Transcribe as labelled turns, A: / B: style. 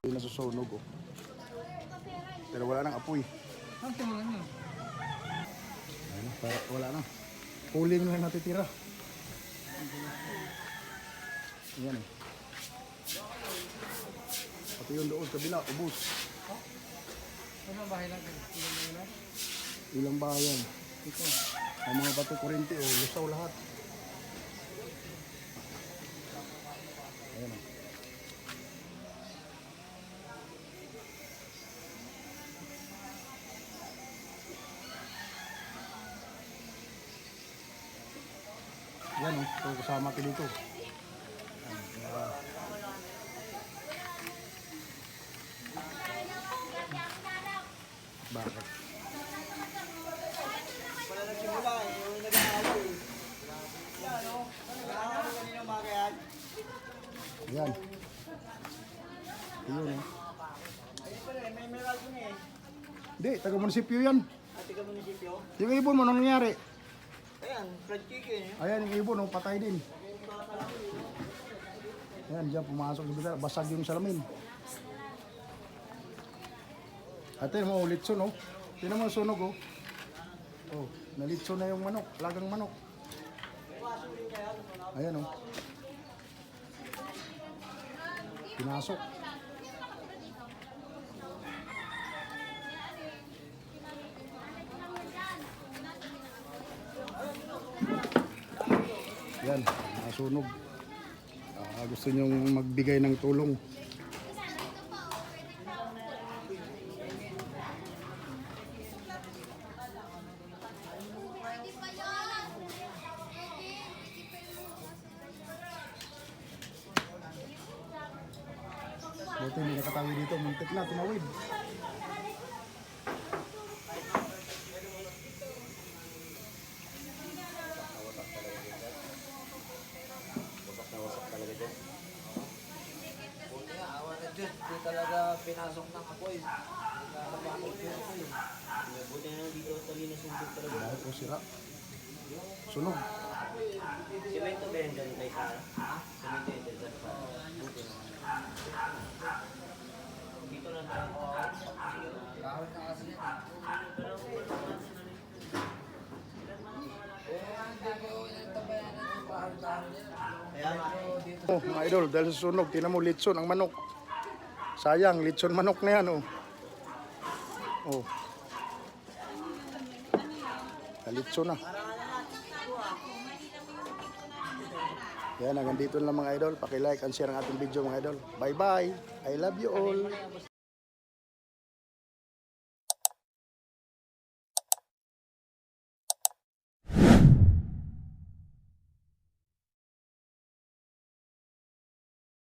A: Nasusunog oh. Pero wala nang apoy.
B: Ang tingnan nyo.
A: Ayun, wala na. Puling lang natitira. Ayan eh. Pati yung doon, kabila, ubos.
B: Ano ang bahay lang?
A: Ilang bayan.
B: Ito.
A: Ang mga bato kurente, oh, lusaw lahat. Ayan oh. Yan oh, ito kasama ko dito. Bakit?
C: Wala nagsimula eh, yung nag-aaway. Yan o, nag-aaway kanina umaga yan.
A: Yan. Ayun oh.
C: Ayun pala eh, may meral ko na eh.
A: Hindi, taga-munisipyo yan.
C: Ate ka munisipyo.
A: Yung ibon mo, anong nangyari?
C: Ayan, fried chicken eh.
A: Ayan, yung ibon oh, patay din. Ayan, diyan pumasok sa bintana, basag yung salamin. Ate mo, litson oh. Tingnan mo sunog oh. Oh, nalitson na yung manok, lagang manok. Ayan oh. Pinasok. Yan, nasunog. Gusto nyong magbigay ng tulong. Buti hindi nakatawi dito, muntik na, tumawid.
C: Buti nga, awa na Diyos, di talaga pinasok ng apoy. Nagkakabakot yung apoy. Buti nga dito talino sundog talaga.
A: Dahil po sira. Sunog.
C: Semento ba yan dyan kay Sarah? Semento yan dyan sa buti nga. Dito lang tayo. Kahit na kasi yan.
A: Oh, mga idol, dahil sa sunog, tinan mo litson ang manok. Sayang, litson manok na yan oh. Oh. Litson na. Yan, hanggang dito lang mga idol. Paki-like and share ang ating video mga idol. Bye-bye. I love you all.